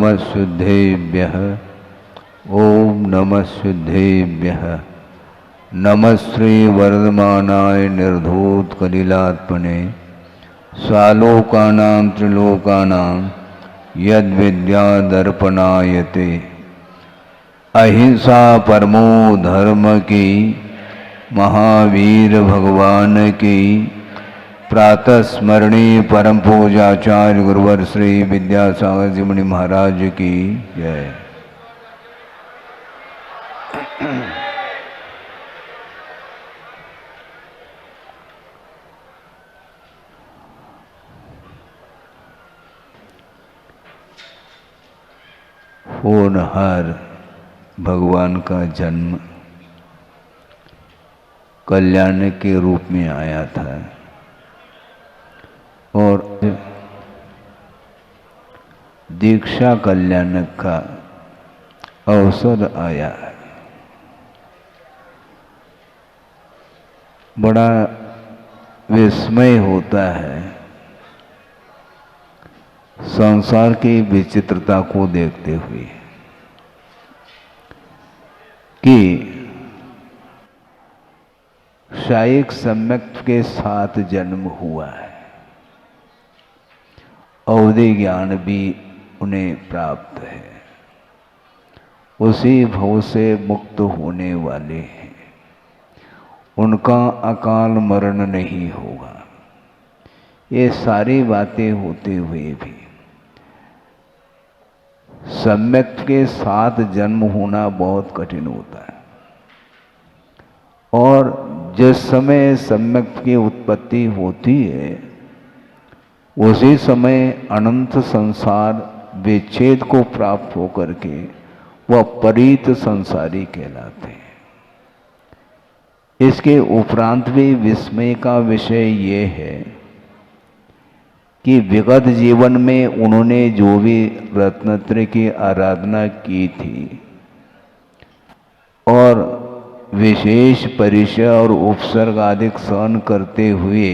नमः शुद्धेभ्यः। ओम नमः शुद्धेभ्यः। नमः श्री वर्धमानाय निर्धूतकलिलात्मने स्वालोकानां त्रिलोकानां यद्विद्यादर्पणायते। अहिंसा परमो धर्म की महावीर भगवान की प्रातः स्मरणीय परम पूजाचार्य गुरुवर श्री विद्यासागर जी मुनि महाराज की जय। होनहार भगवान का जन्म कल्याण के रूप में आया था और दीक्षा कल्याण का अवसर आया है। बड़ा विस्मय होता है संसार की विचित्रता को देखते हुए कि शायिक सम्यक के साथ जन्म हुआ है, अवधि ज्ञान भी उन्हें प्राप्त है, उसी भव से मुक्त होने वाले हैं, उनका अकाल मरण नहीं होगा। ये सारी बातें होते हुए भी सम्यक के साथ जन्म होना बहुत कठिन होता है और जिस समय सम्यक की उत्पत्ति होती है उसी समय अनंत संसार विच्छेद को प्राप्त होकर के वह परीत संसारी कहलाते हैं। इसके उपरांत भी विस्मय का विषय ये है कि विगत जीवन में उन्होंने जो भी रत्नत्रय की आराधना की थी और विशेष परिचय और उपसर्ग आदि सहन करते हुए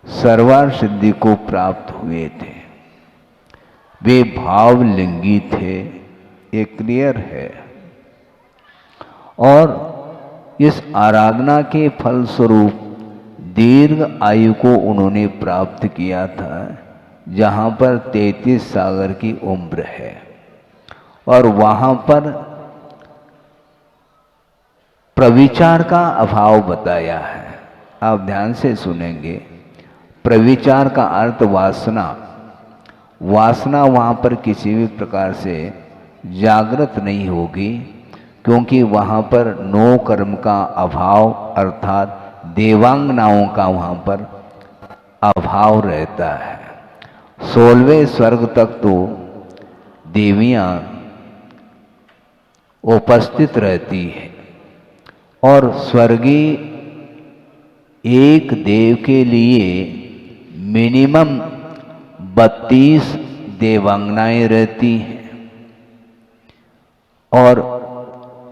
सर्वार्थ सिद्धि को प्राप्त हुए थे, वे भावलिंगी थे, ये क्लियर है। और इस आराधना के फलस्वरूप दीर्घ आयु को उन्होंने प्राप्त किया था, जहाँ पर 33 सागर की उम्र है और वहाँ पर प्रविचार का अभाव बताया है। आप ध्यान से सुनेंगे। प्रविचार का अर्थ वासना, वासना वहाँ पर किसी भी प्रकार से जागृत नहीं होगी क्योंकि वहाँ पर नो कर्म का अभाव अर्थात देवांगनाओं का वहाँ पर अभाव रहता है। 16वें स्वर्ग तक तो देवियाँ उपस्थित रहती है और स्वर्गीय एक देव के लिए मिनिमम 32 देवांगनाएं रहती हैं और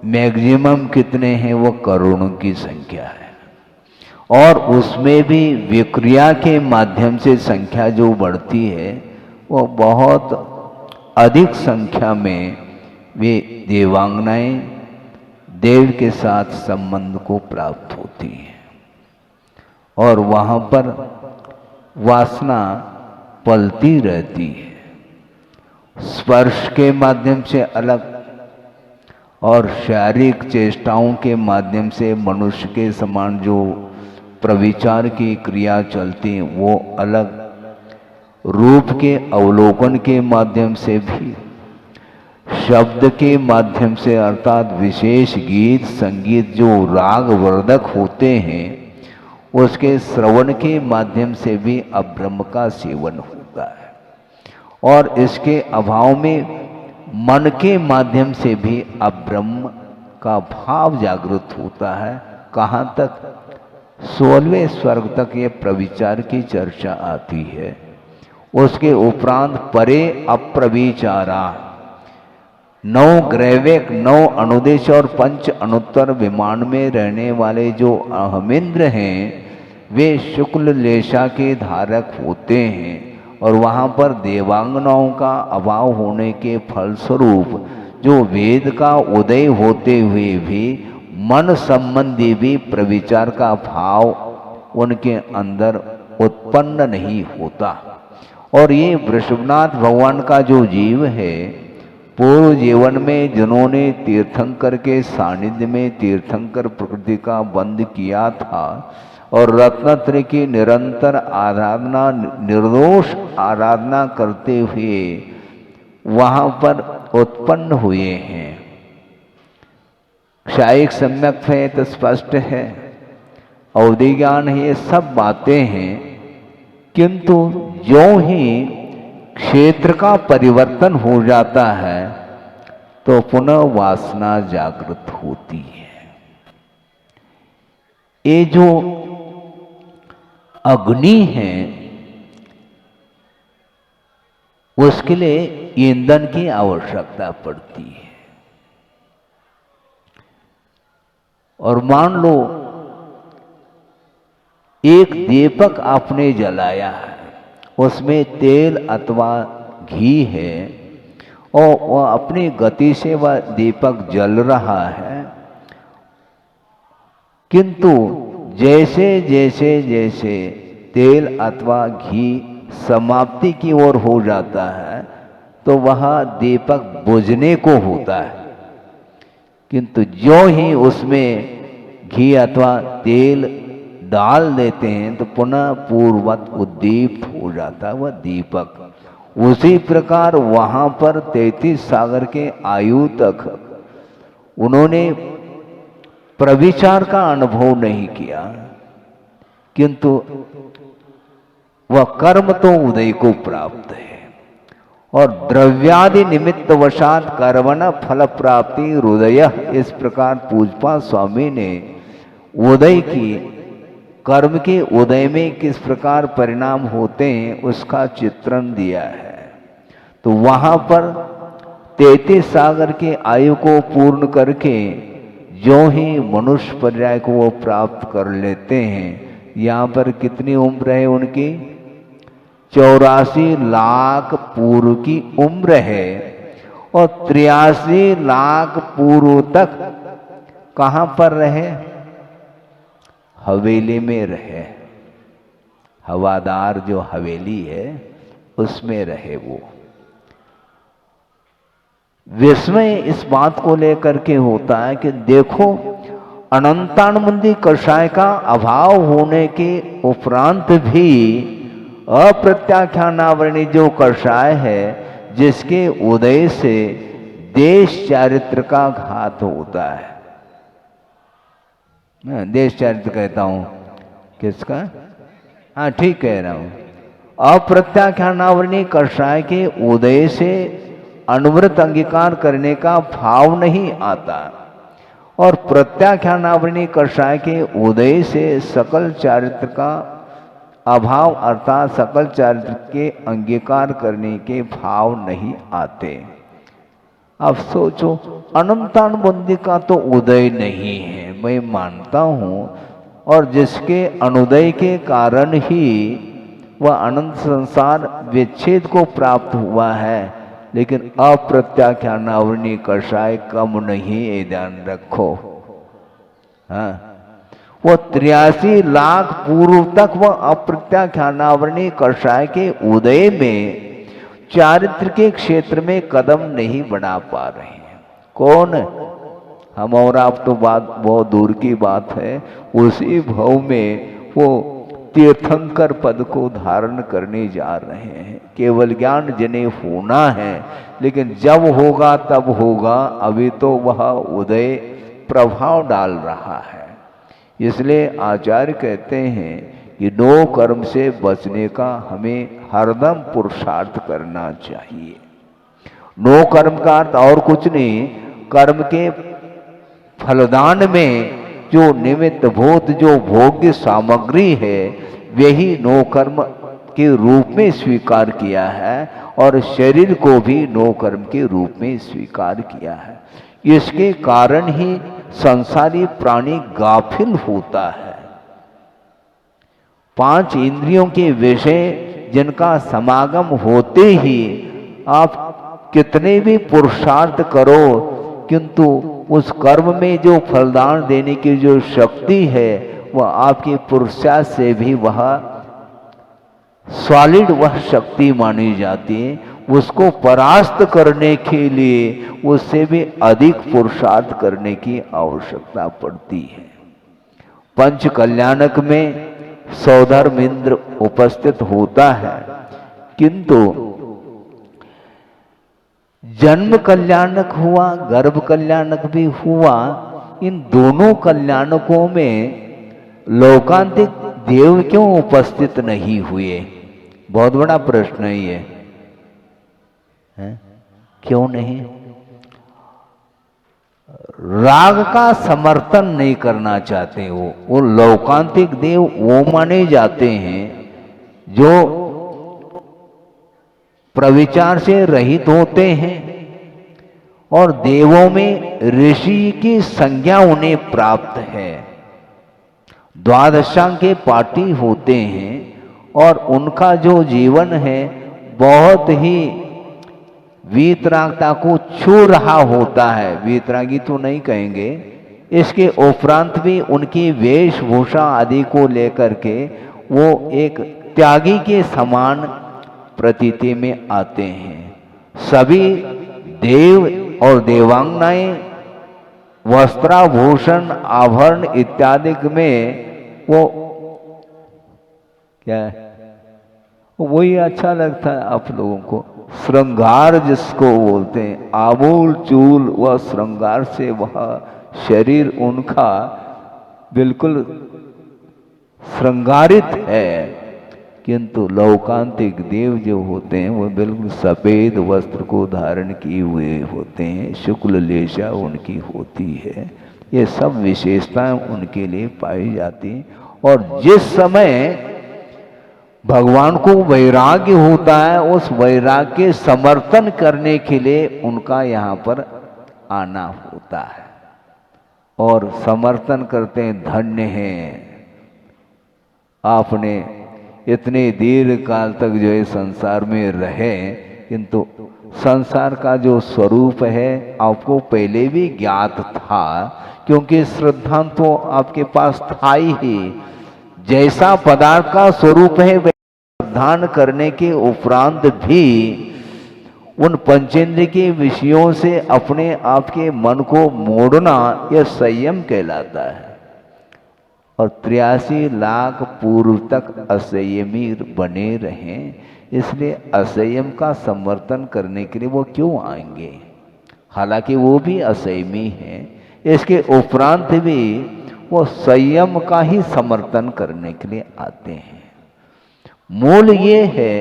मैक्सिमम कितने हैं वो करोड़ों की संख्या है और उसमें भी विक्रिया के माध्यम से संख्या जो बढ़ती है वो बहुत अधिक संख्या में वे देवांगनाएं देव के साथ संबंध को प्राप्त होती हैं और वहाँ पर वासना पलती रहती है। स्पर्श के माध्यम से अलग और शारीरिक चेष्टाओं के माध्यम से मनुष्य के समान जो प्रविचार की क्रिया चलती है वो अलग, रूप के अवलोकन के माध्यम से भी, शब्द के माध्यम से अर्थात विशेष गीत संगीत जो राग वर्धक होते हैं उसके श्रवण के माध्यम से भी अब्रह्म का सेवन होता है और इसके अभाव में मन के माध्यम से भी अब्रह्म का भाव जागृत होता है। कहाँ तक? 16वें स्वर्ग तक ये प्रविचार की चर्चा आती है। उसके उपरांत परे अप्रविचारा 9 ग्रैविक 9 अनुदेश और 5 अनुत्तर विमान में रहने वाले जो अहमिंद्र हैं वे शुक्ल लेशा के धारक होते हैं और वहाँ पर देवांगनाओं का अभाव होने के फलस्वरूप जो वेद का उदय होते हुए भी मन संबंधी भी प्रविचार का भाव उनके अंदर उत्पन्न नहीं होता। और ये वृषभनाथ भगवान का जो जीव है, पूर्व जीवन में जिन्होंने तीर्थंकर के सानिध्य में तीर्थंकर प्रकृति का बंध किया था और रत्नत्रय की निरंतर आराधना, निर्दोष आराधना करते हुए वहाँ पर उत्पन्न हुए हैं। क्षायिक सम्यक है तो स्पष्ट है, अवधि ज्ञान है, ये सब बातें हैं। किंतु जो ही क्षेत्र का परिवर्तन हो जाता है तो पुनः वासना जागृत होती है। ये जो अग्नि है उसके लिए ईंधन की आवश्यकता पड़ती है। और मान लो एक दीपक आपने जलाया है, उसमें तेल अथवा घी है और वह अपनी गति से वह दीपक जल रहा है, किंतु जैसे जैसे जैसे तेल अथवा घी समाप्ति की ओर हो जाता है तो वह दीपक बुझने को होता है। किंतु जो ही उसमें घी अथवा तेल डाल देते हैं तो पुनः पूर्ववत उद्दीप्त हो जाता है वह दीपक। उसी प्रकार वहां पर 33 सागर के आयु तक उन्होंने प्रविचार का अनुभव नहीं किया, किंतु वह कर्म तो उदय को प्राप्त है। और द्रव्यादि निमित्त वशात कर्मण फल प्राप्ति हृदय, इस प्रकार पूजपा स्वामी ने उदय की, कर्म के उदय में किस प्रकार परिणाम होते हैं उसका चित्रण दिया है। तो वहां पर 33 सागर के आयु को पूर्ण करके जो ही मनुष्य पर्याय को वो प्राप्त कर लेते हैं, यहाँ पर कितनी उम्र है उनकी? 84 लाख पूर्व की उम्र है। और 83 लाख पूर्व तक कहाँ पर रहे? हवेली में रहे। हवादार जो हवेली है उसमें रहे वो। विस्मय इस बात को लेकर के होता है कि देखो, अनंतानुबंधी कषाय का अभाव होने के उपरांत भी अप्रत्याख्यानावरणी जो कषाय है, जिसके उदय से देश चारित्र का घात होता है। मैं देश चारित्र कहता हूं, किसका? हाँ ठीक कह रहा हूं। अप्रत्याख्यानावरणी कषाय के उदय से अनुव्रत अंगीकार करने का भाव नहीं आता, और प्रत्याख्यानावरणी कषाय के उदय से सकल चारित्र का अभाव अर्थात सकल चारित्र के अंगीकार करने के भाव नहीं आते। अब सोचो, अनंतानुबंधी का तो उदय नहीं है, मैं मानता हूं, और जिसके अनुदय के कारण ही वह अनंत संसार विच्छेद को प्राप्त हुआ है, लेकिन अप्रत्याख्यानावरणी कषाय कम नहीं, ये ध्यान रखो। हाँ, वो 83 लाख पूर्व तक वह अप्रत्याख्यानावरणी कषाय के उदय में चारित्र के क्षेत्र में कदम नहीं बढ़ा पा रहे हैं। कौन? हम और आप तो बात बहुत दूर की बात है। उसी भाव में वो तीर्थंकर पद को धारण करने जा रहे हैं। केवल ज्ञान जिन्हें होना है, लेकिन जब होगा तब होगा, अभी तो वह उदय प्रभाव डाल रहा है। इसलिए आचार्य कहते हैं कि नो कर्म से बचने का हमें हरदम पुरुषार्थ करना चाहिए। नो कर्म का अर्थ और कुछ नहीं, कर्म के फलदान में जो निमित्त भूत जो भोग्य सामग्री है वही नो कर्म के रूप में स्वीकार किया है, और शरीर को भी नो कर्म के रूप में स्वीकार किया है। इसके कारण ही संसारी प्राणी गाफिल होता है। 5 इंद्रियों के विषय जिनका समागम होते ही आप कितने भी पुरुषार्थ करो, किंतु उस कर्म में जो फलदान देने की जो शक्ति है वह आपके पुरुषार्थ से भी वह सॉलिड वह शक्ति मानी जाती है। उसको परास्त करने के लिए उससे भी अधिक पुरुषार्थ करने की आवश्यकता पड़ती है। पंच कल्याणक में सौधर्म इंद्र उपस्थित होता है, किंतु जन्म कल्याणक हुआ, गर्भ कल्याणक भी हुआ, इन दोनों कल्याणकों में लोकांतिक देव क्यों उपस्थित नहीं हुए? बहुत बड़ा प्रश्न है ये, है? क्यों नहीं? राग का समर्थन नहीं करना चाहते वो लोकांतिक देव वो माने जाते हैं जो प्रविचार से रहित होते हैं और देवों में ऋषि की संज्ञा उन्हें प्राप्त है। द्वादशांग के पाठी होते हैं और उनका जो जीवन है बहुत ही वीतरागता को छू रहा होता है। वीतरागी तो नहीं कहेंगे, इसके उपरांत भी उनकी वेशभूषा आदि को लेकर के वो एक त्यागी के समान प्रतीति में आते हैं। सभी देव और देवांगनाएं वस्त्राभूषण आभरण इत्यादि में वो क्या है, वही अच्छा लगता है आप लोगों को। श्रृंगार जिसको बोलते हैं, आबूल चूल व श्रृंगार से वह शरीर उनका बिल्कुल श्रृंगारित है, किंतु लौकांतिक देव जो होते हैं वो बिल्कुल सफेद वस्त्र को धारण किए हुए होते हैं, शुक्ल लेशा उनकी होती है। ये सब विशेषताएं उनके लिए पाई जाती हैं। और जिस समय भगवान को वैराग्य होता है, उस वैराग्य के समर्थन करने के लिए उनका यहाँ पर आना होता है और समर्थन करते हैं। धन्य हैं आपने इतने दीर्घ काल तक जो है संसार में रहे, किंतु संसार का जो स्वरूप है आपको पहले भी ज्ञात था, क्योंकि श्रद्धा तो आपके पास था ही। जैसा पदार्थ का स्वरूप है श्रद्धान करने के उपरांत भी उन पंचेंद्र के विषयों से अपने आप के मन को मोड़ना यह संयम कहलाता है। और 83 लाख पूर्व तक असंयमी बने रहें, इसलिए असंयम का समर्थन करने के लिए वो क्यों आएंगे? हालांकि वो भी असंयमी हैं, इसके उपरांत भी वो संयम का ही समर्थन करने के लिए आते हैं। मूल ये है,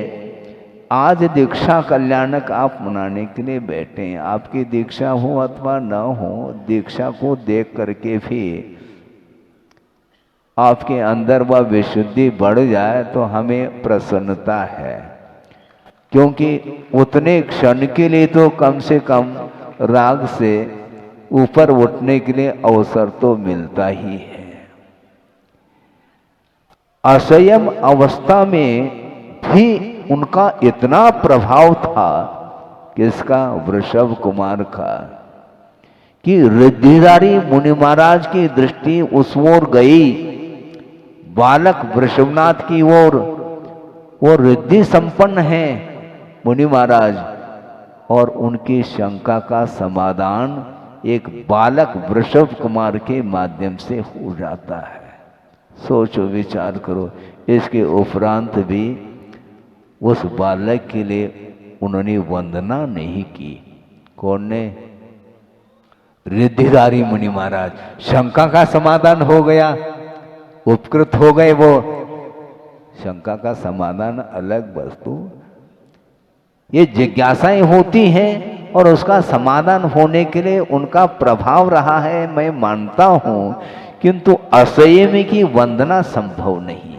आज दीक्षा कल्याणक आप मनाने के लिए बैठे हैं। आपकी दीक्षा हो अथवा न हो, दीक्षा को देख करके भी आपके अंदर वह विशुद्धि बढ़ जाए तो हमें प्रसन्नता है, क्योंकि उतने क्षण के लिए तो कम से कम राग से ऊपर उठने के लिए अवसर तो मिलता ही है। असंयम अवस्था में भी उनका इतना प्रभाव था, किसका? वृषभ कुमार का, कि रिद्धिधारी मुनि महाराज की दृष्टि उस ओर गई, बालक वृषभनाथ की ओर। वो रिद्धि संपन्न है मुनि महाराज, और उनकी शंका का समाधान एक बालक वृषभ कुमार के माध्यम से हो जाता है। सोचो, विचार करो। इसके उपरांत भी उस बालक के लिए उन्होंने वंदना नहीं की। कौन ने? रिद्धिधारी मुनि महाराज। शंका का समाधान हो गया, उपकृत हो गए वो। शंका का समाधान अलग वस्तु, ये जिज्ञासाएं होती हैं और उसका समाधान होने के लिए उनका प्रभाव रहा है, मैं मानता हूं, किंतु असंयमी की वंदना संभव नहीं है।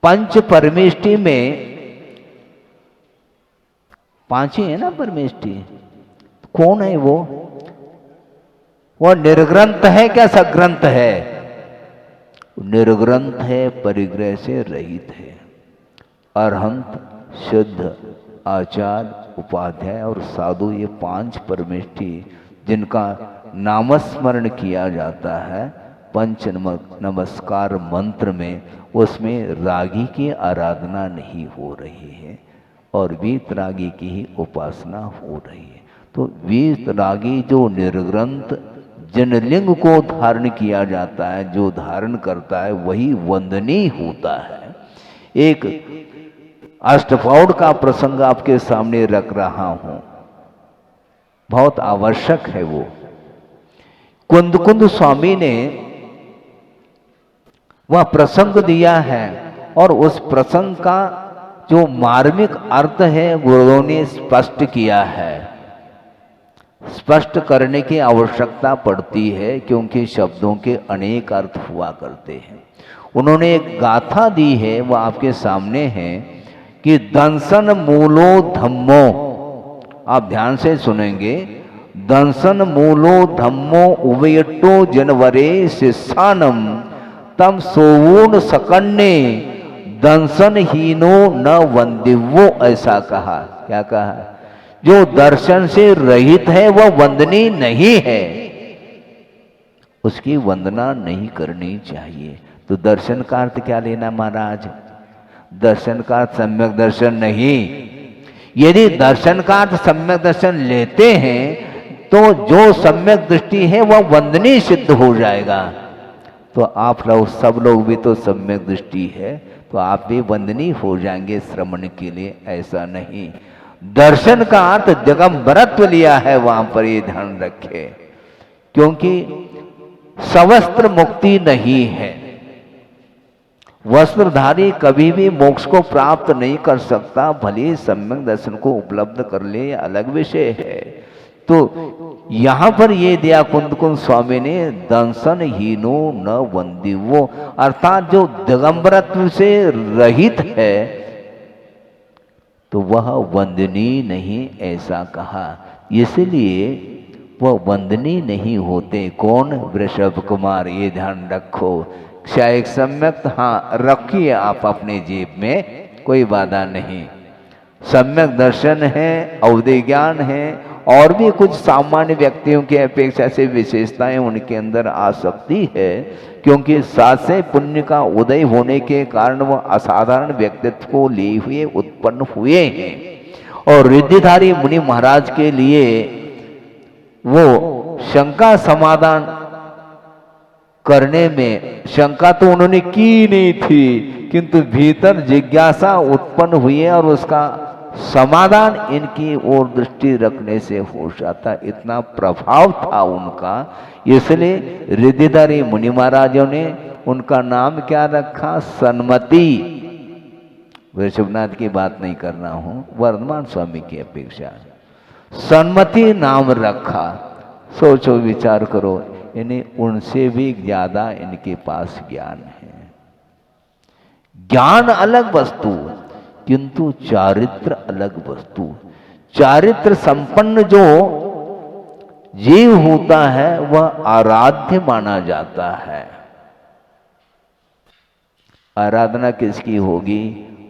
पंच परमेष्टि में 5 ही है ना परमेष्टि? कौन है वो? वो निर्ग्रंथ है क्या सग्रंथ है? निर्ग्रंथ है, परिग्रह से रहित है। अरहंत, शुद्ध, आचार, उपाध्याय और साधु, ये 5 परमेष्ठी जिनका नामस्मरण किया जाता है पंच नमस्कार मंत्र में, उसमें रागी की आराधना नहीं हो रही है और वीतरागी की ही उपासना हो रही है। तो वीतरागी जो निर्ग्रंथ जनलिंग को धारण किया जाता है, जो धारण करता है वही वंदनीय होता है। एक अष्टफौड़ का प्रसंग आपके सामने रख रहा हूं, बहुत आवश्यक है वो। कुंद स्वामी ने वह प्रसंग दिया है और उस प्रसंग का जो मार्मिक अर्थ है गुरुओं ने स्पष्ट किया है। स्पष्ट करने की आवश्यकता पड़ती है क्योंकि शब्दों के अनेक अर्थ हुआ करते हैं। उन्होंने एक गाथा दी है, वह आपके सामने है कि दंसन मूलो धम्मो, आप ध्यान से सुनेंगे, दंसन मूलो धम्मो उवयट्टो जनवरे शिष्यानम तम सोवून सकन्ने दंसन हीनो न वंदिवो, ऐसा कहा। क्या कहा? जो दर्शन से रहित है वह वंदनीय नहीं है, उसकी वंदना नहीं करनी चाहिए। तो दर्शन का अर्थ क्या लेना महाराज? दर्शन का अर्थ सम्यक दर्शन नहीं। यदि दर्शन का अर्थ सम्यक दर्शन लेते हैं तो जो सम्यक दृष्टि है वह वंदनीय सिद्ध हो जाएगा। तो आप लोग सब लोग भी तो सम्यक दृष्टि है, तो आप भी वंदनीय हो जाएंगे श्रवण के लिए, ऐसा नहीं। दर्शन का अर्थ दिगंबरत्व लिया है वहां पर, ये ध्यान रखे, क्योंकि सवस्त्र मुक्ति नहीं है। वस्त्रधारी कभी भी मोक्ष को प्राप्त नहीं कर सकता, भले सम्यक दर्शन को उपलब्ध कर ले, यह अलग विषय है। तो यहां पर ये दिया कुंद स्वामी ने, दंसन हीनो न वंदिवो, अर्थात जो दिगंबरत्व से रहित है तो वह वंदनीय नहीं, ऐसा कहा। इसलिए वह वंदनीय नहीं होते। कौन? वृषभ कुमार, ये ध्यान रखो। क्षय सम्यक, हाँ रखिए आप अपने जेब में, कोई बाधा नहीं। सम्यक दर्शन है, अवधि ज्ञान है, और भी कुछ सामान्य व्यक्तियों की अपेक्षा से विशेषताएं उनके अंदर आ सकती है, क्योंकि सात से पुण्य का उदय होने के कारण वह असाधारण व्यक्तित्व को लिए हुए उत्पन्न हुए हैं। और रिद्धिधारी मुनि महाराज के लिए वो शंका समाधान करने में, शंका तो उन्होंने की नहीं थी, किंतु भीतर जिज्ञासा उत्पन्न हुई है और उसका समाधान इनकी ओर दृष्टि रखने से हो जाता। इतना प्रभाव था उनका, इसलिए रिद्धिधारी मुनि महाराजों ने उनका नाम क्या रखा? सन्मति। वृषभनाथ की बात नहीं कर रहा हूं, वर्धमान स्वामी की अपेक्षा सन्मति नाम रखा। सोचो, विचार करो, इन्हें उनसे भी ज्यादा इनके पास ज्ञान है। ज्ञान अलग वस्तु, किंतु चारित्र अलग वस्तु। चारित्र संपन्न जो जीव होता है वह आराध्य माना जाता है। आराधना किसकी होगी?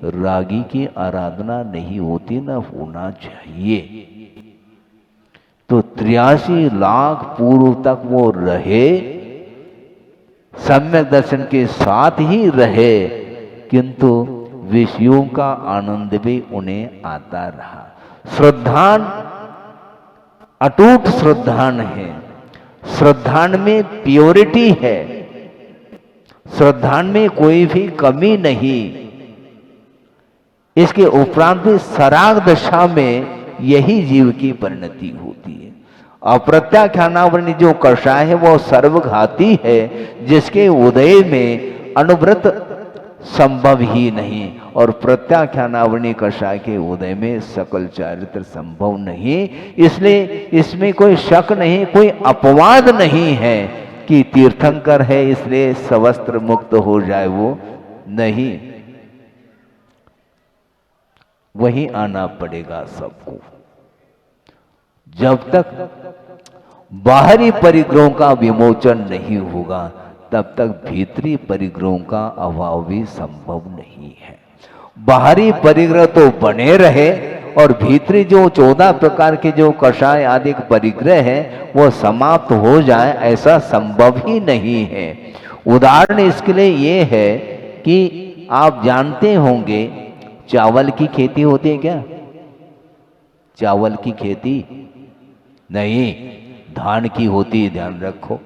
रागी की आराधना नहीं होती, ना होना चाहिए। तो 83 लाख पूर्व तक वो रहे, सम्यक दर्शन के साथ ही रहे, किंतु विषयों का आनंद भी उन्हें आता रहा। श्रद्धान अटूट श्रद्धान है, श्रद्धान में प्योरिटी है, श्रद्धान में कोई भी कमी नहीं। इसके उपरांत भी सराग दशा में यही जीव की परिणति होती है। अप्रत्याख्यानावरणी जो कषाय है वो सर्वघाती है, जिसके उदय में अनुव्रत संभव ही नहीं, और प्रत्याख्यानावरणी कषाय के उदय में सकल चारित्र संभव नहीं। इसलिए इसमें कोई शक नहीं, कोई अपवाद नहीं है कि तीर्थंकर है इसलिए सवस्त्र मुक्त हो जाए, वो नहीं। वही आना पड़ेगा सबको। जब तक बाहरी परिग्रहों का विमोचन नहीं होगा तब तक भीतरी परिग्रहों का अभाव भी संभव नहीं है। बाहरी परिग्रह तो बने रहे और भीतरी जो 14 प्रकार के जो कषाय आदि परिग्रह है वो समाप्त हो जाए, ऐसा संभव ही नहीं है। उदाहरण इसके लिए ये है कि आप जानते होंगे चावल की खेती होती है क्या? चावल की खेती नहीं, धान की होती है, ध्यान रखो।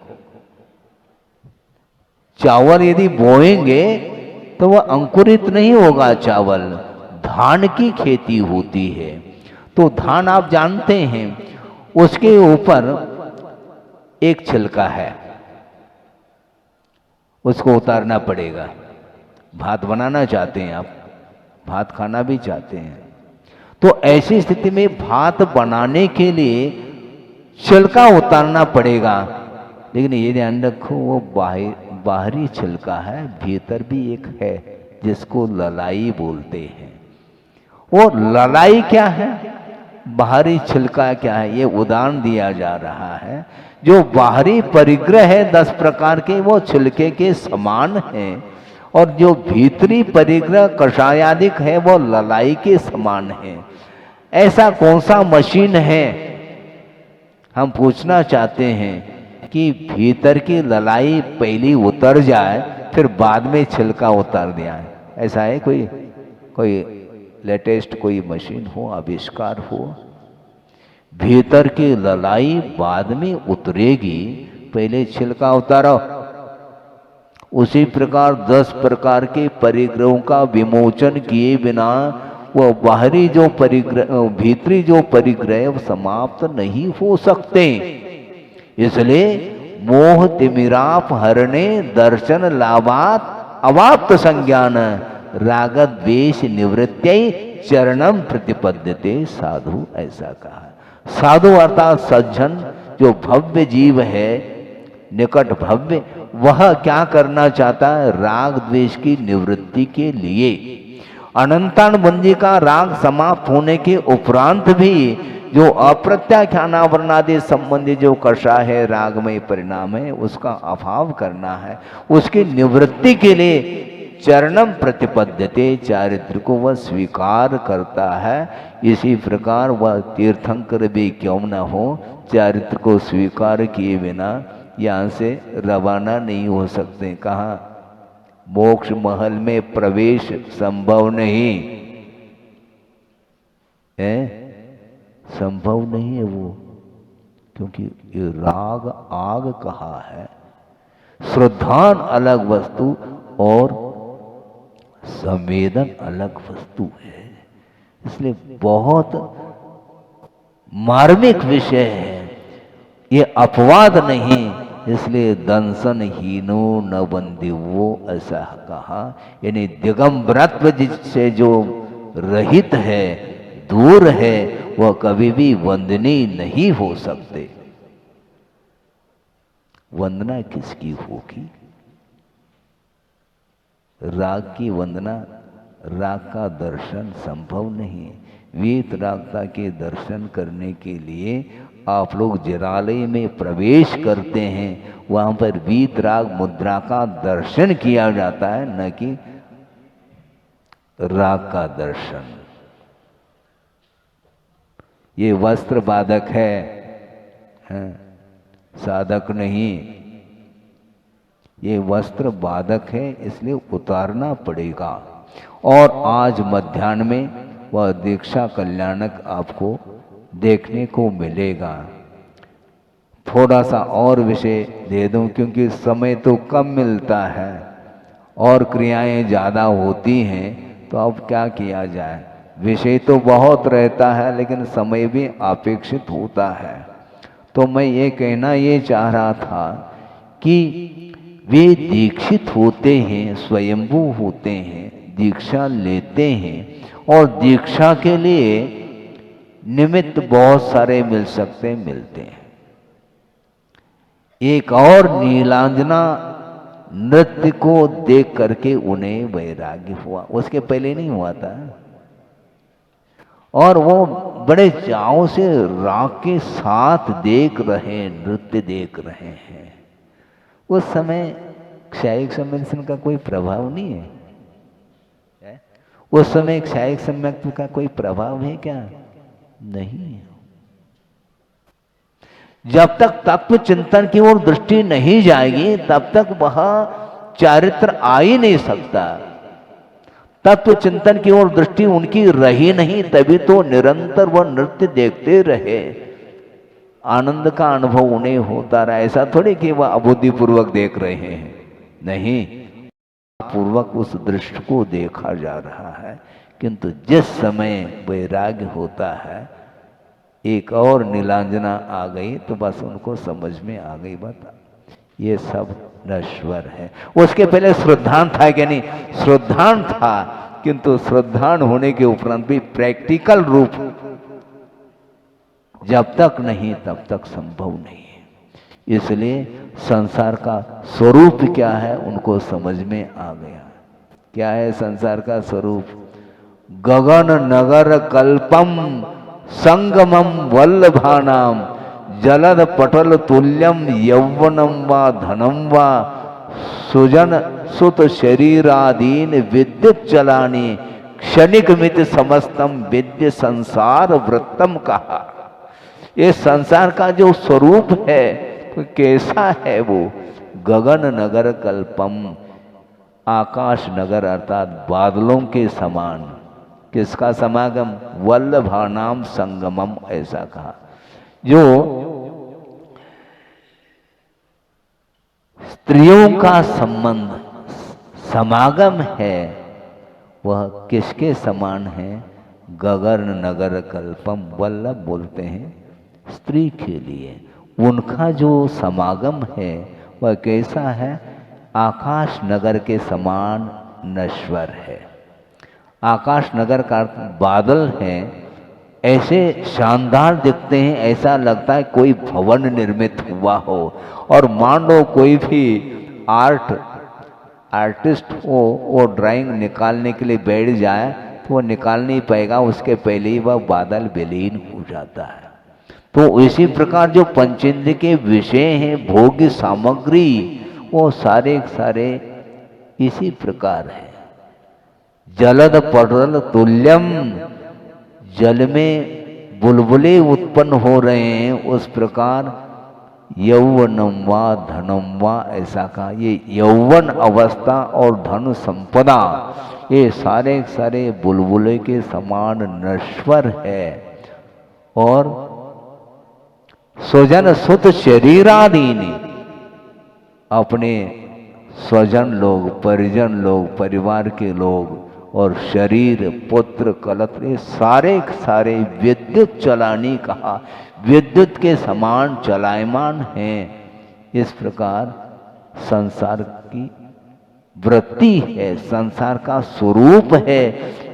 चावल यदि बोएंगे तो वह अंकुरित नहीं होगा चावल, धान की खेती होती है। तो धान आप जानते हैं उसके ऊपर एक छिलका है, उसको उतारना पड़ेगा। भात बनाना चाहते हैं आप, भात खाना भी चाहते हैं, तो ऐसी स्थिति में भात बनाने के लिए छिलका उतारना पड़ेगा। लेकिन ये ध्यान रखो वो बाहरी छिलका है, भीतर भी एक है जिसको ललाई बोलते हैं। वो ललाई क्या है, बाहरी छिलका क्या है, ये उदाहरण दिया जा रहा है। जो बाहरी परिग्रह है 10 प्रकार के वो छिलके के समान है, और जो भीतरी परिग्रह कषायादिक है वो ललाई के समान है। ऐसा कौन सा मशीन है, हम पूछना चाहते हैं कि भीतर की ललाई पहली उतर जाए फिर बाद में छिलका उतार दिया है, ऐसा है कोई लेटेस्ट कोई मशीन हो, आविष्कार हो? भीतर की ललाई बाद में उतरेगी, पहले छिलका उतारो। उसी प्रकार 10 प्रकार के परिग्रहों का विमोचन किए बिना वह बाहरी जो परिग्रह, भीतरी जो परिग्रह वो समाप्त नहीं हो सकते। इसलिए मोह तिमिराप हरणे दर्शन लाभात अवाप्त संज्ञान राग द्वेष निवृत्ति चरणम प्रतिपद्यते साधु, ऐसा कहा। साधु अर्थात सज्जन, जो भव्य जीव है, निकट भव्य, वह क्या करना चाहता है? राग द्वेष की निवृत्ति के लिए अनंतान बंदी का राग समाप्त होने के उपरांत भी जो अप्रत्याख्यानावरणादि संबंधी जो कषा है, रागमय परिणाम है, उसका अभाव करना है। उसकी निवृत्ति के लिए चरणम प्रतिपद्यते, चारित्र को वह स्वीकार करता है। इसी प्रकार वह तीर्थंकर भी क्यों न हो, चारित्र को स्वीकार किए बिना यहाँ से रवाना नहीं हो सकते। कहाँ? मोक्ष महल में प्रवेश संभव नहीं है, संभव नहीं है वो, क्योंकि ये राग आग कहा है। श्रद्धान अलग वस्तु और संवेदन अलग वस्तु है, इसलिए बहुत मार्मिक विषय है, ये अपवाद नहीं। इसलिए दंसन हीनो न बंदिवो, ऐसा कहा। यानी दिगंबरत्व जिससे जो रहित है, दूर है, वह कभी भी वंदनीय नहीं हो सकते। वंदना किसकी होगी? राग की वंदना, राग का दर्शन संभव नहीं। वीत रागता के दर्शन करने के लिए आप लोग जिरालय में प्रवेश करते हैं, वहां पर वीत राग मुद्रा का दर्शन किया जाता है, न कि राग का दर्शन। ये वस्त्र बाधक है, साधक नहीं। ये वस्त्र बाधक है, इसलिए उतारना पड़ेगा। और आज मध्याह्न में वह दीक्षा कल्याणक आपको देखने को मिलेगा। थोड़ा सा और विषय दे दूं, क्योंकि समय तो कम मिलता है और क्रियाएं ज़्यादा होती हैं, तो अब क्या किया जाए। विषय तो बहुत रहता है लेकिन समय भी अपेक्षित होता है। तो मैं ये कहना ये चाह रहा था कि वे दीक्षित होते हैं, स्वयंभू होते हैं, दीक्षा लेते हैं, और दीक्षा के लिए निमित्त बहुत सारे मिल सकते, मिलते हैं। एक और नीलांजना नृत्य को देख करके उन्हें वैराग्य हुआ, उसके पहले नहीं हुआ था। और वो बड़े चाव से राग के साथ देख रहे, नृत्य देख रहे हैं। उस समय क्षायिक सम्मेलन का कोई प्रभाव नहीं है? उस समय क्षायिक सम्यक्त्व का कोई प्रभाव है क्या? नहीं। जब तक तत्व चिंतन की ओर दृष्टि नहीं जाएगी तब तक वह चारित्र आ ही नहीं सकता। तत्व चिंतन की ओर दृष्टि उनकी रही नहीं, तभी तो निरंतर वह नृत्य देखते रहे, आनंद का अनुभव उन्हें होता रहा। ऐसा थोड़ी कि वह अबुद्धिपूर्वक देख रहे हैं, नहीं, पूर्वक उस दृश्य को देखा जा रहा है। किंतु जिस समय वैराग्य होता है, एक और नीलांजना आ गई तो बस उनको समझ में आ गई बात, ये सब नश्वर है। उसके पहले श्रद्धान था कि नहीं? श्रद्धान था, किंतु श्रद्धान होने के उपरांत भी प्रैक्टिकल रूप जब तक नहीं तब तक संभव नहीं है। इसलिए संसार का स्वरूप क्या है उनको समझ में आ गया। क्या है संसार का स्वरूप? गगन नगर कल्पम संगमम वल्लभानाम जलद पटल तुल्यम यौवनम वा धनम वा सुजन सुत शरीरादीन विद्युत चलानी क्षणिक मित समस्तम विद्य संसार वृत्तम कहा। ये संसार का जो स्वरूप है कैसा है? वो गगन नगर कल्पम, आकाश नगर अर्थात बादलों के समान। किसका समागम? वल्लभानाम संगमम, ऐसा कहा। जो स्त्रियों का संबंध समागम है वह किसके समान है? गगन नगर कल्पम, वल्लभ बोलते हैं स्त्री के लिए। उनका जो समागम है वह कैसा है? आकाश नगर के समान नश्वर है। आकाश नगर का बादल हैं, ऐसे शानदार दिखते हैं, ऐसा लगता है कोई भवन निर्मित हुआ हो। और मान लो कोई भी आर्टिस्ट हो, वो ड्राइंग निकालने के लिए बैठ जाए तो वो निकाल नहीं पाएगा, उसके पहले ही वह बादल विलीन हो जाता है। तो इसी प्रकार जो पंचेंद्र के विषय हैं, भोग्य सामग्री, वो सारे सारे इसी प्रकार है। जलद पटल तुल्यम, जल में बुलबुले उत्पन्न हो रहे हैं, उस प्रकार यौवनम वा धनम वा, ऐसा कहा। ये यौवन अवस्था और धन संपदा ये सारे सारे बुलबुले के समान नश्वर है। और स्वजन सुत शरीरादीनी, अपने स्वजन लोग, परिजन लोग, परिवार के लोग और शरीर, पुत्र, कलत्र, ये सारे सारे विद्युत चलानी कहा, विद्युत के समान चलायमान हैं। इस प्रकार संसार की वृत्ति है, संसार का स्वरूप है।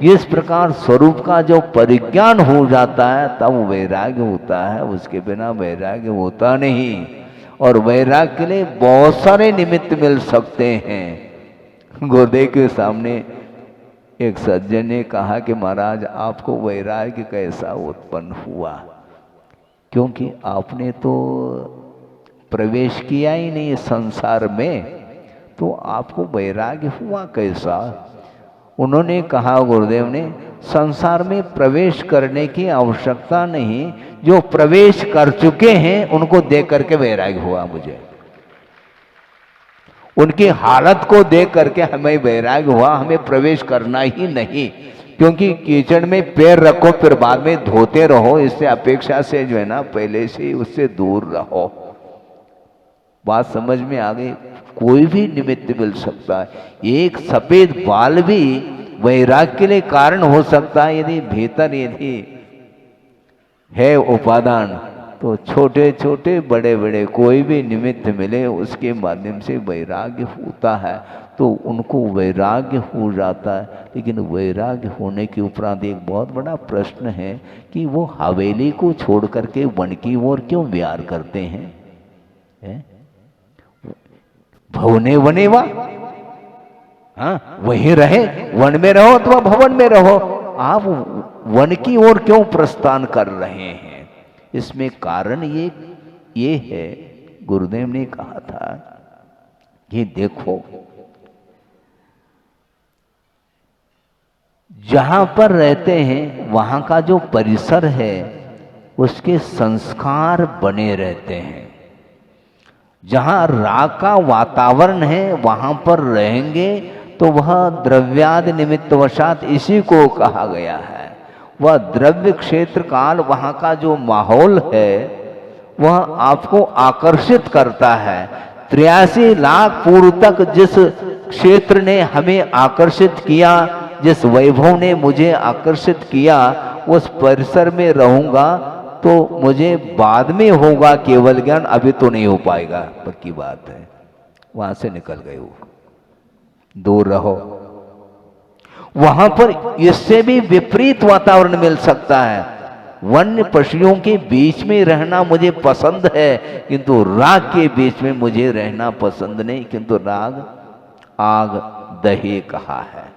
इस प्रकार स्वरूप का जो परिज्ञान हो जाता है तब वैराग्य होता है, उसके बिना वैराग्य होता नहीं। और वैराग्य के लिए बहुत सारे निमित्त मिल सकते हैं। गुरुदेव के सामने एक सज्जन ने कहा कि महाराज आपको वैराग्य कैसा उत्पन्न हुआ? क्योंकि आपने तो प्रवेश किया ही नहीं संसार में, तो आपको वैराग्य हुआ कैसा? उन्होंने कहा, गुरुदेव ने, संसार में प्रवेश करने की आवश्यकता नहीं, जो प्रवेश कर चुके हैं उनको देख करके वैराग्य हुआ मुझे। उनकी हालत को देख करके हमें वैराग्य हुआ, हमें प्रवेश करना ही नहीं। क्योंकि कीचड़ में पैर रखो फिर बाद में धोते रहो, इससे अपेक्षा से जो है ना पहले से उससे दूर रहो। बात समझ में आ गई? कोई भी निमित्त मिल सकता है। एक सफेद बाल भी वैराग्य के लिए कारण हो सकता है। यदि भीतर यदि है उपादान तो छोटे छोटे बड़े बड़े कोई भी निमित्त मिले उसके माध्यम से वैराग्य होता है, तो उनको वैराग्य हो जाता है। लेकिन वैराग्य होने के उपरांत एक बहुत बड़ा प्रश्न है कि वो हवेली को छोड़ करके वन की ओर क्यों विहार करते हैं? भवने वने वा, हाँ वहीं रहे, वन में रहो अथवा भवन में रहो, आप वन की ओर क्यों प्रस्थान कर रहे हैं? इसमें कारण ये है, गुरुदेव ने कहा था ये देखो, जहां पर रहते हैं वहां का जो परिसर है उसके संस्कार बने रहते हैं। जहां राग का वातावरण है वहां पर रहेंगे तो वह द्रव्यादि निमित्तवशात इसी को कहा गया है। वह द्रव्य क्षेत्र काल, वहां का जो माहौल है वह आपको आकर्षित करता है। 83 लाख पूर्व तक जिस क्षेत्र ने हमें आकर्षित किया, जिस वैभव ने मुझे आकर्षित किया, उस परिसर में रहूंगा तो मुझे बाद में होगा केवल ज्ञान, अभी तो नहीं हो पाएगा, पक्की बात है। वहां से निकल गए, वो दूर रहो। वहां पर इससे भी विपरीत वातावरण मिल सकता है। वन्य पशुओं के बीच में रहना मुझे पसंद है, किंतु राग के बीच में मुझे रहना पसंद नहीं, किंतु राग आग दहे कहा है।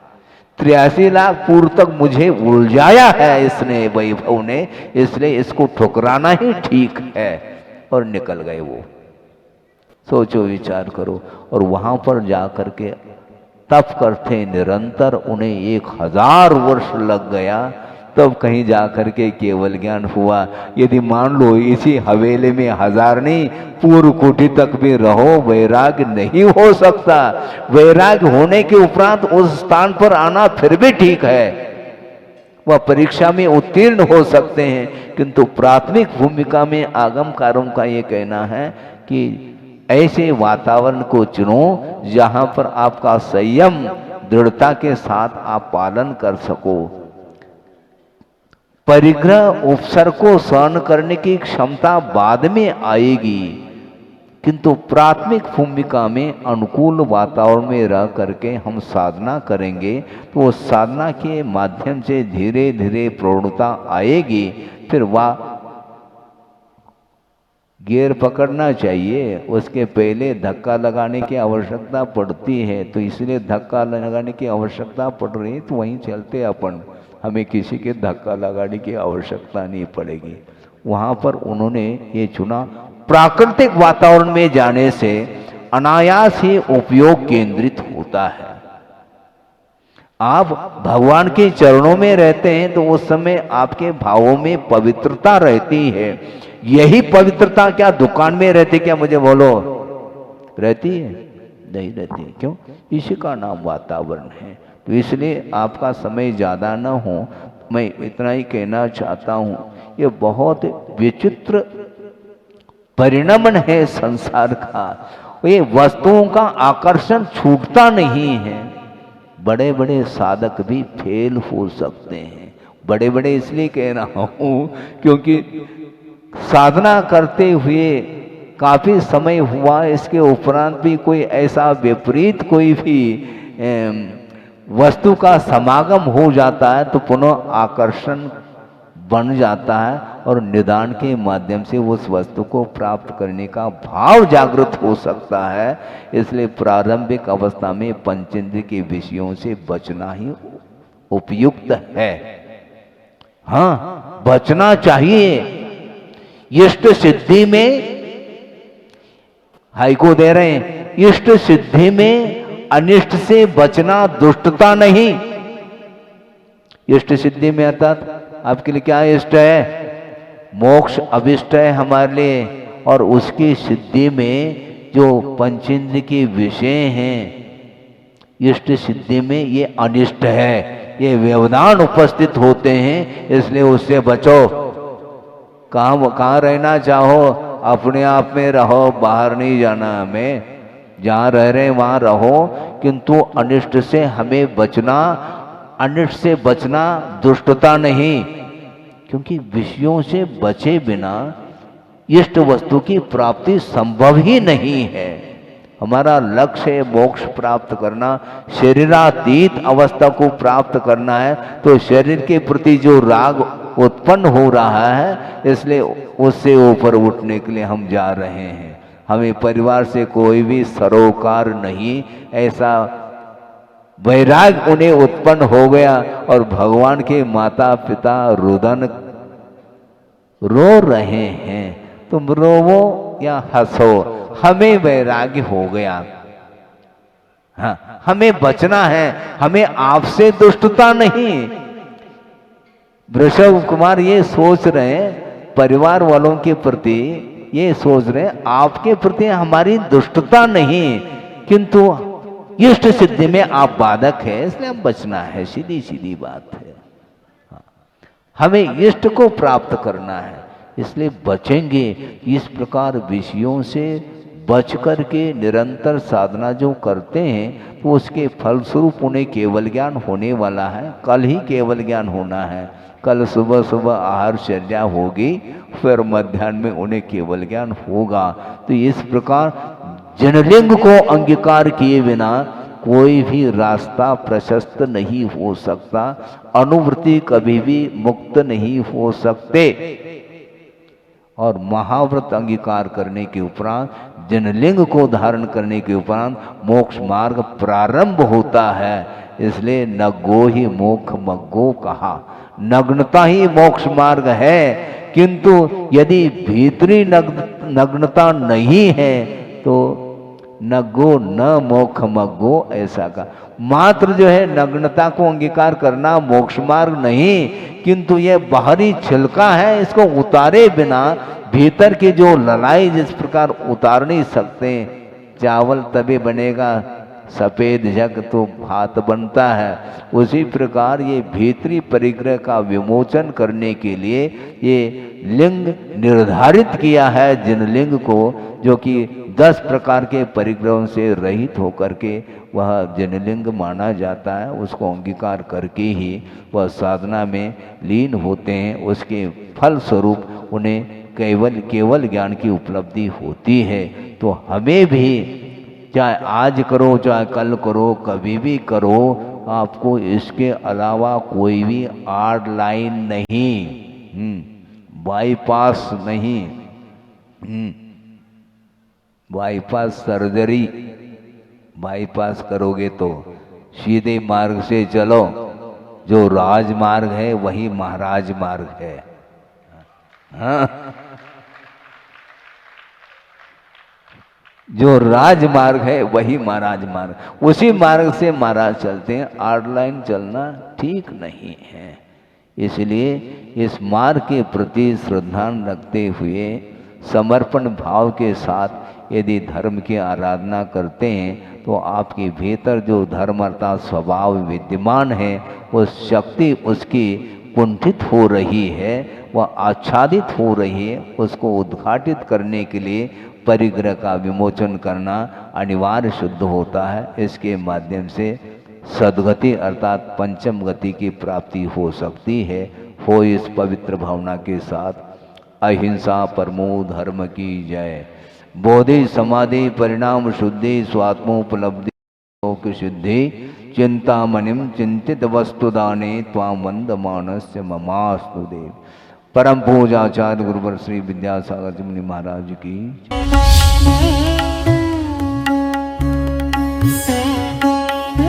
83 लाख पूर्व तक मुझे उलझाया है इसने, वैभव ने, इसलिए इसको ठुकराना ही ठीक है। और निकल गए वो। सोचो, विचार करो। और वहां पर जाकर के तप करते निरंतर, उन्हें 1000 वर्ष लग गया, तब कहीं जाकर के केवल ज्ञान हुआ। यदि मान लो इसी हवेली में 1000 नहीं, पूर्व कोटि तक भी रहो, वैराग नहीं हो सकता। वैराग होने के उपरांत उस स्थान पर आना फिर भी ठीक है, वह परीक्षा में उत्तीर्ण हो सकते हैं, किंतु प्राथमिक भूमिका में आगमकारों का ये कहना है कि ऐसे वातावरण को चुनो जहां पर आपका संयम दृढ़ता के साथ आप पालन कर सको। परिग्रह उपसर्ग को सहन करने की क्षमता बाद में आएगी, किंतु प्राथमिक भूमिका में अनुकूल वातावरण में रह करके हम साधना करेंगे तो वो साधना के माध्यम से धीरे धीरे प्रौढ़ता आएगी। फिर वह गियर पकड़ना चाहिए, उसके पहले धक्का लगाने की आवश्यकता पड़ती है, तो इसलिए धक्का लगाने की आवश्यकता पड़ रही है तो वहीं चलते अपन, हमें किसी के धक्का लगाने की आवश्यकता नहीं पड़ेगी। वहां पर उन्होंने ये चुना, प्राकृतिक वातावरण में जाने से अनायास ही उपयोग केंद्रित होता है। आप भगवान के चरणों में रहते हैं तो उस समय आपके भावों में पवित्रता रहती है। यही पवित्रता क्या दुकान में रहती, क्या मुझे बोलो, रहती है? नहीं रहती। क्यों? इसी का नाम वातावरण है। तो इसलिए आपका समय ज्यादा ना हो, मैं इतना ही कहना चाहता हूं, ये बहुत विचित्र परिणमन है संसार का। ये वस्तुओं का आकर्षण छूटता नहीं है। बड़े बड़े साधक भी फेल हो सकते हैं। बड़े बड़े इसलिए कह रहा हूं क्योंकि साधना करते हुए काफी समय हुआ, इसके उपरांत भी कोई ऐसा विपरीत कोई भी वस्तु का समागम हो जाता है तो पुनः आकर्षण बन जाता है और निदान के माध्यम से उस वस्तु को प्राप्त करने का भाव जागृत हो सकता है। इसलिए प्रारंभिक अवस्था में पंचेंद्रिय के विषयों से बचना ही उपयुक्त है। हाँ, बचना चाहिए। इष्ट सिद्धि में, हाइको दे रहे हैं, इष्ट सिद्धि में अनिष्ट से बचना दुष्टता नहीं। इष्ट सिद्धि में अर्थात आपके लिए क्या इष्ट है? मोक्ष अभिष्ट है हमारे लिए, और उसकी सिद्धि में जो पंचेंद्रिय के विषय हैं, इष्ट सिद्धि में ये अनिष्ट है, ये व्यवधान उपस्थित होते हैं, इसलिए उससे बचो। कहाँ रहना चाहो अपने आप में रहो, बाहर नहीं जाना हमें। जहाँ रह रहे हैं वहाँ रहो, किंतु अनिष्ट से हमें बचना, अनिष्ट से बचना दुष्टता नहीं, क्योंकि विषयों से बचे बिना इष्ट वस्तु की प्राप्ति संभव ही नहीं है। हमारा लक्ष्य है मोक्ष प्राप्त करना, शरीरातीत अवस्था को प्राप्त करना है, तो शरीर के प्रति जो राग उत्पन्न हो रहा है, इसलिए उससे ऊपर उठने के लिए हम जा रहे हैं। हमें परिवार से कोई भी सरोकार नहीं, ऐसा वैराग उन्हें उत्पन्न हो गया और भगवान के माता पिता रुदन रो रहे हैं, तुम रोवो या हंसो, हमें वैराग्य हो गया। हाँ, हमें बचना है, हमें आपसे दुष्टता नहीं। वृषभ कुमार ये सोच रहे हैं परिवार वालों के प्रति, ये सोच रहे हैं आपके प्रति हमारी दुष्टता नहीं, किंतु इष्ट सिद्धि में आप बाधक है, इसलिए हम बचना है। सीधी सीधी बात है। हमें इष्ट को प्राप्त करना है, इसलिए बचेंगे। इस प्रकार विषयों से बच करके निरंतर साधना जो करते हैं तो उसके फलस्वरूप उन्हें केवल ज्ञान होने वाला है। कल ही केवल ज्ञान होना है। कल सुबह सुबह आहार चर्या होगी, फिर मध्याह्न में उन्हें केवल ज्ञान होगा। तो इस प्रकार जनलिंग को अंगीकार किए बिना कोई भी रास्ता प्रशस्त नहीं हो सकता। अनुवृत्ति कभी भी मुक्त नहीं हो सकते। और महाव्रत अंगीकार करने के उपरांत, जनलिंग को धारण करने के उपरांत मोक्ष मार्ग प्रारंभ होता है। इसलिए नग्गो ही मोक्ष मग्गो कहा। नग्नता ही मोक्ष मार्ग है, किंतु यदि भीतरी नग्नता नहीं है तो नग्गो न मोक्ष मग्गो, ऐसा का मात्र जो है नग्नता को अंगीकार करना मोक्ष मार्ग नहीं, किंतु यह बाहरी छिलका है, इसको उतारे बिना भीतर की जो ललाई जिस प्रकार उतार नहीं सकते, चावल तभी बनेगा सफेद जग तो भात बनता है, उसी प्रकार ये भीतरी परिग्रह का विमोचन करने के लिए ये लिंग निर्धारित किया है, जिन लिंग को, जो कि 10 प्रकार के परिग्रहों से रहित होकर के वह जनलिंग माना जाता है। उसको अंगीकार करके ही वह साधना में लीन होते हैं। उसके फल स्वरूप उन्हें केवल ज्ञान की उपलब्धि होती है। तो हमें भी चाहे आज करो चाहे कल करो, कभी भी करो, आपको इसके अलावा कोई भी आर्ट लाइन नहीं, बाईपास नहीं, बाईपास सर्जरी, बाईपास करोगे तो सीधे मार्ग से चलो। जो राजमार्ग है वही महाराज मार्ग है। हाँ? जो राजमार्ग है वही महाराज मार्ग, उसी मार्ग से महाराज चलते हैं। आर्ट लाइन चलना ठीक नहीं है। इसलिए इस मार्ग के प्रति श्रद्धा रखते हुए समर्पण भाव के साथ यदि धर्म की आराधना करते हैं तो आपके भीतर जो धर्म अर्थात स्वभाव विद्यमान है, उस शक्ति उसकी कुंठित हो रही है, वह आच्छादित हो रही है। उसको उद्घाटित करने के लिए परिग्रह का विमोचन करना अनिवार्य सिद्ध होता है। इसके माध्यम से सद्गति अर्थात पंचम गति की प्राप्ति हो सकती है। हो इस पवित्र भावना के साथ अहिंसा परमो धर्म की जय। बोधि समाधि परिणाम शुद्धि स्वात्मोपलब्धि लोक सिद्धि चिंतामणिम चिंतित वस्तुदाने त्वां वंदमानस्य ममास्तु देव। परम पूजाचार्य गुरुवर श्री विद्यासागर जी मुनि महाराज की।